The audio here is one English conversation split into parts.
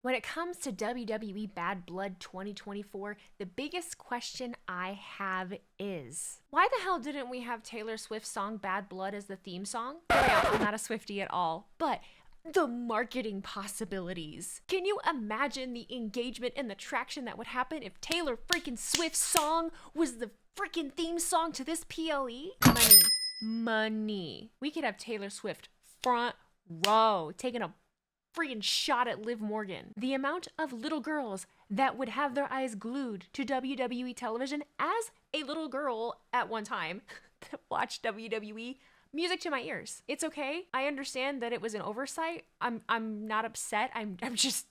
When it comes to WWE Bad Blood 2024, the biggest question I have is, why the hell didn't we have Taylor Swift's song Bad Blood as the theme song? Yeah, I'm not a Swiftie at all, but the marketing possibilities. Can you imagine the engagement and the traction that would happen if Taylor freaking Swift's song was the freaking theme song to this PLE? Money. We could have Taylor Swift front row taking a freaking shot at Liv Morgan. The amount of little girls that would have their eyes glued to WWE television as a little girl at one time that watched WWE, music to my ears. It's okay. I understand that it was an oversight. I'm not upset. I'm just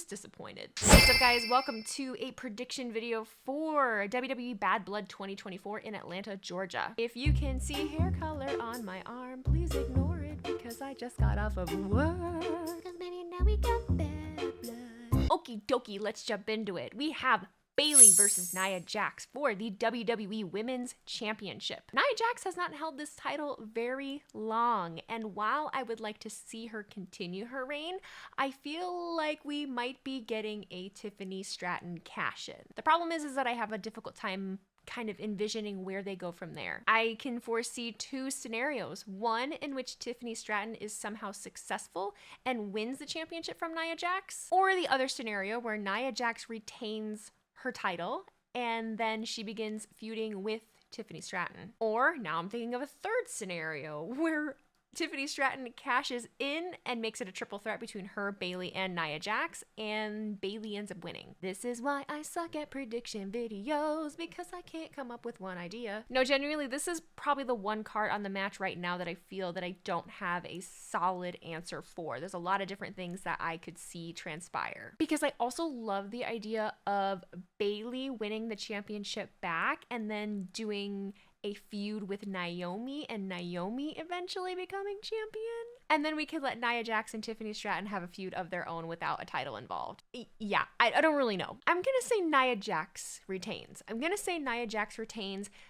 disappointed. What's up, guys? Welcome to a prediction video for WWE Bad Blood 2024 in Atlanta, Georgia. If you can see hair color on my arm, please ignore it because I just got off of work. Cause baby, now we got bad blood. Okie dokie, let's jump into it. We have Bayley versus Nia Jax for the WWE Women's Championship. Nia Jax has not held this title very long, and while I would like to see her continue her reign, I feel like we might be getting a Tiffany Stratton cash-in. The problem is that I have a difficult time kind of envisioning where they go from there. I can foresee two scenarios. One in which Tiffany Stratton is somehow successful and wins the championship from Nia Jax, or the other scenario where Nia Jax retains her title and then she begins feuding with Tiffany Stratton. Or now I'm thinking of a third scenario where Tiffany Stratton cashes in and makes it a triple threat between her, Bayley, and Nia Jax, and Bayley ends up winning. This is why I suck at prediction videos, because I can't come up with one idea. No, genuinely, this is probably the one card on the match right now that I feel that I don't have a solid answer for. There's a lot of different things that I could see transpire. Because I also love the idea of Bayley winning the championship back and then doing a feud with Naomi and Naomi eventually becoming champion. And then we could let Nia Jax and Tiffany Stratton have a feud of their own without a title involved. Yeah, I don't really know. I'm gonna say Nia Jax retains.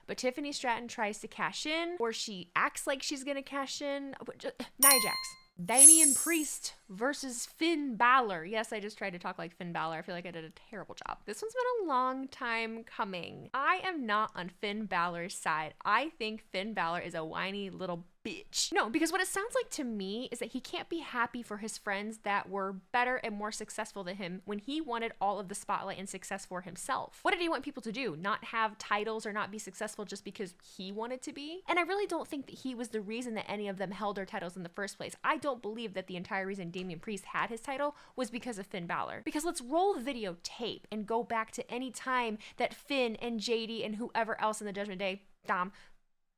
But Tiffany Stratton tries to cash in, or she acts like she's gonna cash in. Nia Jax. Damian Priest versus Finn Balor. Yes, I just tried to talk like Finn Balor. I feel like I did a terrible job. This one's been a long time coming. I am not on Finn Balor's side. I think Finn Balor is a whiny little bitch. No, because what it sounds like to me is that he can't be happy for his friends that were better and more successful than him when he wanted all of the spotlight and success for himself. What did he want people to do? Not have titles or not be successful just because he wanted to be? And I really don't think that he was the reason that any of them held their titles in the first place. I don't believe that the entire reason Damian Priest had his title was because of Finn Balor. Because let's roll the videotape and go back to any time that Finn and JD and whoever else in the Judgment Day, Dom,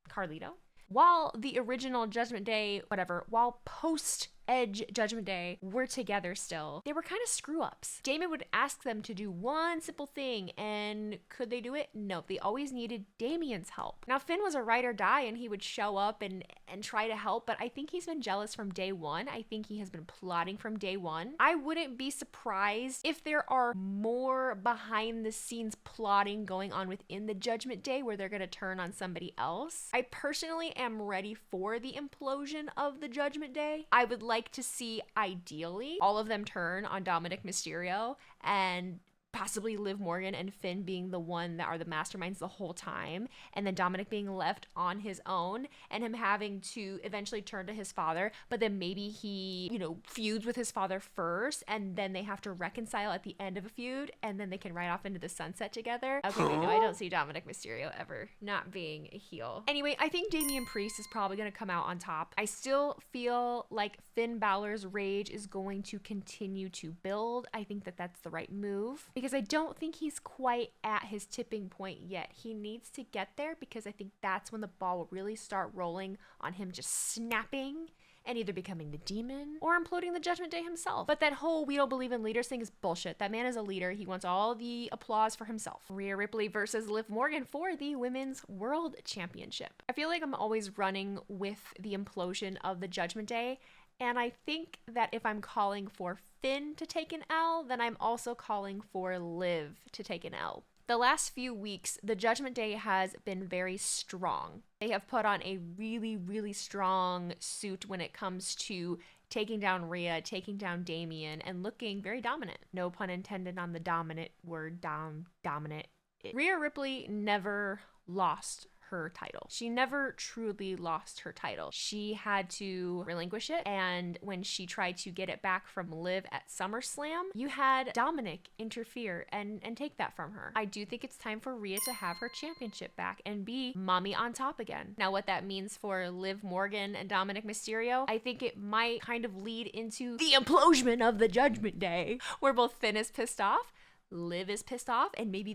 Carlito, while the original Judgment Day, while post Edge Judgment Day were together still, they were kind of screw ups. Damon would ask them to do one simple thing, and could they do it? No, they always needed Damian's help. Now, Finn was a ride or die, and he would show up and try to help, but I think he's been jealous from day one. I think he has been plotting from day one. I wouldn't be surprised if there are more behind the scenes plotting going on within the Judgment Day where they're going to turn on somebody else. I personally am ready for the implosion of the Judgment Day. I would like to see, ideally, all of them turn on Dominic Mysterio and possibly Liv Morgan and Finn being the one that are the masterminds the whole time, and then Dominic being left on his own and him having to eventually turn to his father, but then maybe he, feuds with his father first, and then they have to reconcile at the end of a feud, and then they can ride off into the sunset together. Okay, no, I don't see Dominic Mysterio ever not being a heel. Anyway, I think Damian Priest is probably going to come out on top. I still feel like Finn Balor's rage is going to continue to build. I think that that's the right move, because I don't think he's quite at his tipping point yet. He needs to get there, because I think that's when the ball will really start rolling on him just snapping and either becoming the demon or imploding the Judgment Day himself. But that whole we don't believe in leaders thing is bullshit. That man is a leader. He wants all the applause for himself. Rhea Ripley versus Liv Morgan for the Women's World Championship. I feel like I'm always running with the implosion of the Judgment Day, and I think that if I'm calling for Finn to take an L, then I'm also calling for Liv to take an L. The last few weeks, the Judgment Day has been very strong. They have put on a really, really strong suit when it comes to taking down Rhea, taking down Damian, and looking very dominant. No pun intended on the dominant word, dominant. Rhea Ripley never lost her title. She never truly lost her title. She had to relinquish it, and when she tried to get it back from Liv at SummerSlam, you had Dominic interfere and take that from her. I do think it's time for Rhea to have her championship back and be mommy on top again. Now, what that means for Liv Morgan and Dominic Mysterio, I think it might kind of lead into the implosion of the Judgment Day, where both Finn is pissed off, Liv is pissed off, and maybe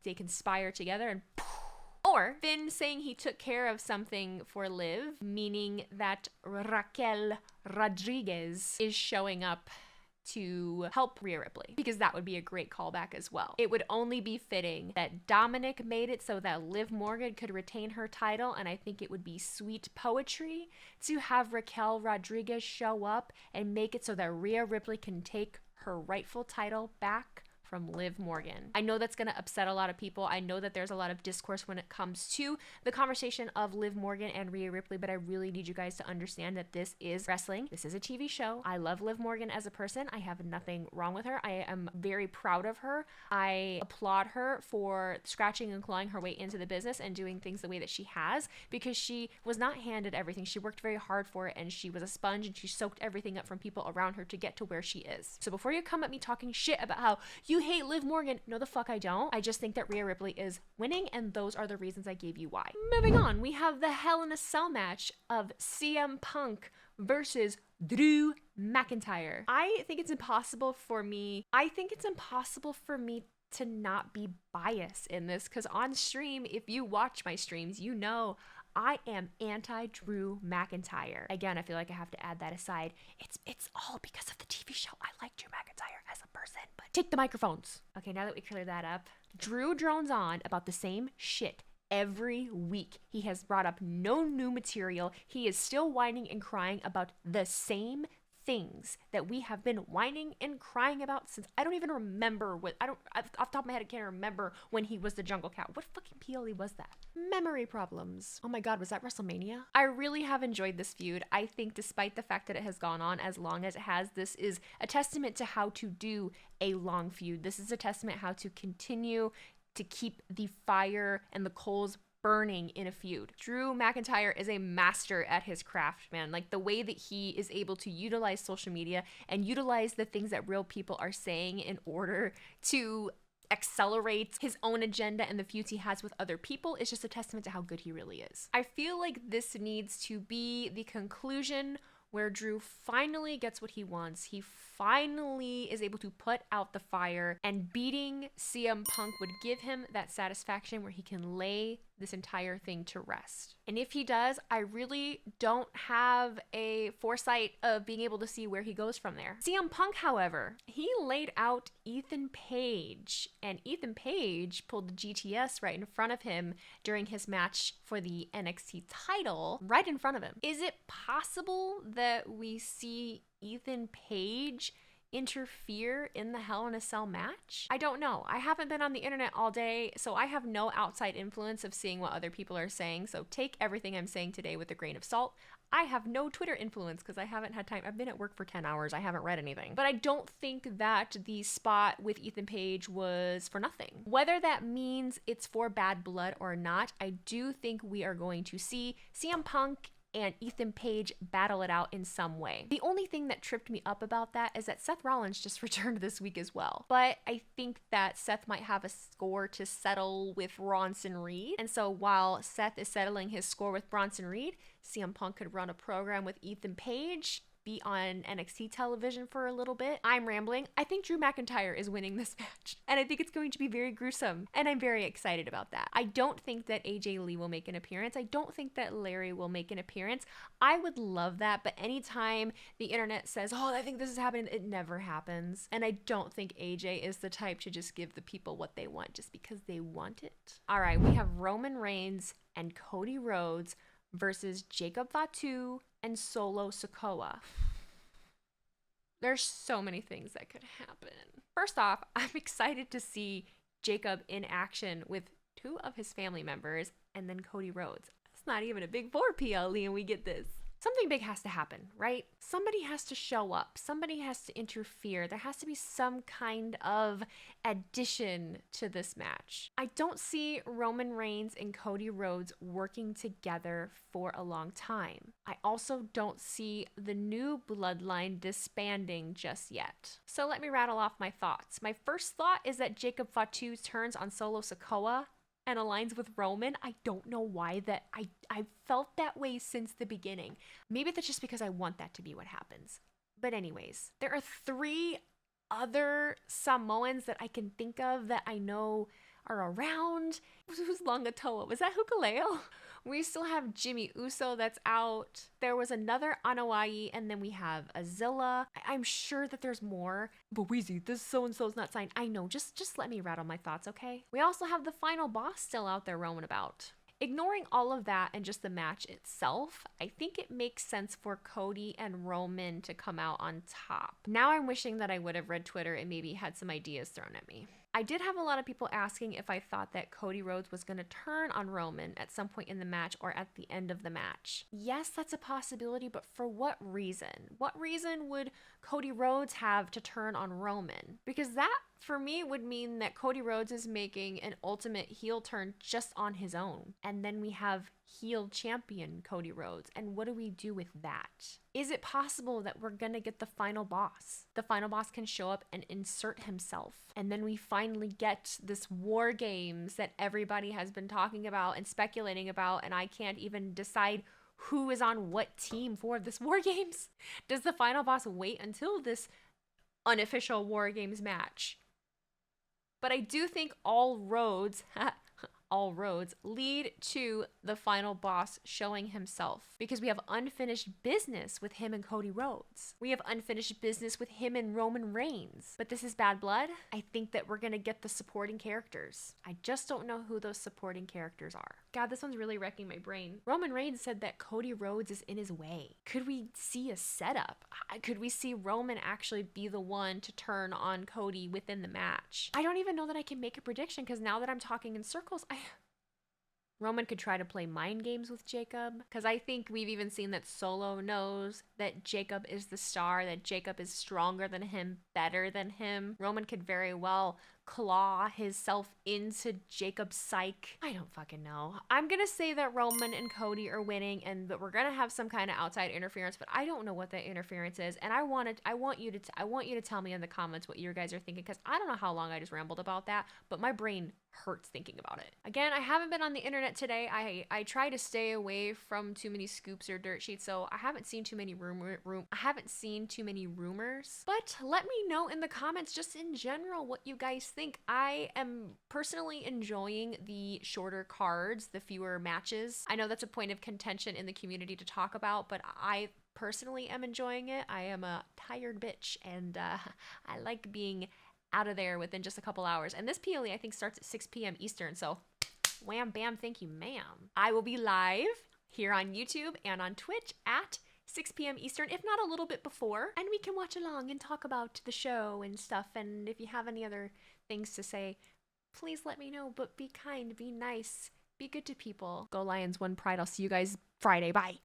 they conspire together and or Finn saying he took care of something for Liv, meaning that Raquel Rodriguez is showing up to help Rhea Ripley, because that would be a great callback as well. It would only be fitting that Dominic made it so that Liv Morgan could retain her title, and I think it would be sweet poetry to have Raquel Rodriguez show up and make it so that Rhea Ripley can take her rightful title back from Liv Morgan. I know that's going to upset a lot of people. I know that there's a lot of discourse when it comes to the conversation of Liv Morgan and Rhea Ripley, but I really need you guys to understand that this is wrestling. This is a TV show. I love Liv Morgan as a person. I have nothing wrong with her. I am very proud of her. I applaud her for scratching and clawing her way into the business and doing things the way that she has, because she was not handed everything. She worked very hard for it, and she was a sponge, and she soaked everything up from people around her to get to where she is. So before you come at me talking shit about how you hate Liv Morgan, no the fuck I don't. I just think that Rhea Ripley is winning, and those are the reasons I gave you why. Moving on, we have the Hell in a Cell match of CM Punk versus Drew McIntyre. I think it's impossible for me to not be biased in this, because on stream, if you watch my streams, you know I am anti-Drew McIntyre. Again, I feel like I have to add that aside. It's all because of the TV show. I like Drew McIntyre as a person, but take the microphones. Okay, now that we cleared that up, Drew drones on about the same shit every week. He has brought up no new material. He is still whining and crying about the same things that we have been whining and crying about since I don't even remember off the top of my head, I can't remember when he was the Jungle Cat. What fucking PLE was that? Memory problems. Oh my god, was that WrestleMania? I really have enjoyed this feud. I think despite the fact that it has gone on as long as it has, this is a testament to how to do a long feud. This is a testament how to continue to keep the fire and the coals burning in a feud. Drew McIntyre is a master at his craft, man. Like the way that he is able to utilize social media and utilize the things that real people are saying in order to accelerate his own agenda and the feuds he has with other people is just a testament to how good he really is. I feel like this needs to be the conclusion where Drew finally gets what he wants. He finally is able to put out the fire, and beating CM Punk would give him that satisfaction where he can lay this entire thing to rest. And if he does, I really don't have a foresight of being able to see where he goes from there. CM Punk, however, he laid out Ethan Page, and Ethan Page pulled the GTS right in front of him during his match for the NXT title, right in front of him. Is it possible that we see Ethan Page interfere in the Hell in a Cell match? I don't know. I haven't been on the internet all day, so I have no outside influence of seeing what other people are saying, so take everything I'm saying today with a grain of salt. I have no Twitter influence because I haven't had time. I've been at work for 10 hours. I haven't read anything. But I don't think that the spot with Ethan Page was for nothing. Whether that means it's for Bad Blood or not, I do think we are going to see CM Punk and Ethan Page battle it out in some way. The only thing that tripped me up about that is that Seth Rollins just returned this week as well. But I think that Seth might have a score to settle with Bronson Reed. And so while Seth is settling his score with Bronson Reed, CM Punk could run a program with Ethan Page, be on NXT television for a little bit. I'm rambling. I think Drew McIntyre is winning this match, and I think it's going to be very gruesome, and I'm very excited about that. I don't think that AJ Lee will make an appearance. I don't think that Larry will make an appearance. I would love that, but anytime the internet says, oh, I think this is happening, it never happens. And I don't think AJ is the type to just give the people what they want just because they want it. All right, we have Roman Reigns and Cody Rhodes versus Jacob Fatu and Solo Sikoa. There's so many things that could happen. First off, I'm excited to see Jacob in action with two of his family members and then Cody Rhodes. It's not even a big 4 PLE and we get this. something big has to happen, right? Somebody has to show up. Somebody has to interfere. There has to be some kind of addition to this match. I don't see Roman Reigns and Cody Rhodes working together for a long time. I also don't see the new bloodline disbanding just yet. So let me rattle off my thoughts. My first thought is that Jacob Fatu turns on Solo Sikoa and aligns with Roman. I don't know why that I felt that way since the beginning. Maybe that's just because I want that to be what happens. But anyways, there are 3 other Samoans that I can think of that I know are around. Who's Longatoa? Was that Hukaleo? We still have Jimmy Uso that's out. There was another Anoa'i, and then we have Azilla. I'm sure that there's more. But Wheezy, this so-and-so's not signed. I know, just let me rattle my thoughts, okay? We also have the final boss still out there roaming about. Ignoring all of that and just the match itself, I think it makes sense for Cody and Roman to come out on top. Now I'm wishing that I would have read Twitter and maybe had some ideas thrown at me. I did have a lot of people asking if I thought that Cody Rhodes was going to turn on Roman at some point in the match or at the end of the match. Yes, that's a possibility, but for what reason? What reason would Cody Rhodes have to turn on Roman? Because that, for me, would mean that Cody Rhodes is making an ultimate heel turn just on his own. And then we have heel champion Cody Rhodes. And what do we do with that? Is it possible that we're gonna get the final boss? The final boss can show up and insert himself. And then we finally get this War Games that everybody has been talking about and speculating about, and I can't even decide who is on what team for this War Games. Does the final boss wait until this unofficial War Games match? But I do think all roads lead to the final boss showing himself, because we have unfinished business with him and Cody Rhodes. We have unfinished business with him and Roman Reigns. But this is Bad Blood. I think that we're gonna get the supporting characters. I just don't know who those supporting characters are. God, this one's really wrecking my brain. Roman Reigns said that Cody Rhodes is in his way. Could we see a setup? Could we see Roman actually be the one to turn on Cody within the match? I don't even know that I can make a prediction, because now that I'm talking in circles, Roman could try to play mind games with Jacob, because I think we've even seen that Solo knows that Jacob is the star, that Jacob is stronger than him, better than him. Roman could very well claw himself into Jacob's psyche. I don't fucking know. I'm gonna say that Roman and Cody are winning and that we're gonna have some kind of outside interference, but I don't know what that interference is, and I want you to tell me in the comments what you guys are thinking, because I don't know how long I just rambled about that, but my brain hurts thinking about it. Again, I haven't been on the internet today. I try to stay away from too many scoops or dirt sheets, so I haven't seen too many rumors. But let me know in the comments, just in general, what you guys think. I am personally enjoying the shorter cards, the fewer matches. I know that's a point of contention in the community to talk about, but I personally am enjoying it. I am a tired bitch, and I like being out of there within just a couple hours. And this PLE, I think, starts at 6 p.m. Eastern, so wham, bam, thank you, ma'am. I will be live here on YouTube and on Twitch at 6 p.m. Eastern, if not a little bit before, and we can watch along and talk about the show and stuff. And if you have any other things to say, please let me know. But be kind, be nice, be good to people. Go Lions, one pride. I'll see you guys Friday. Bye.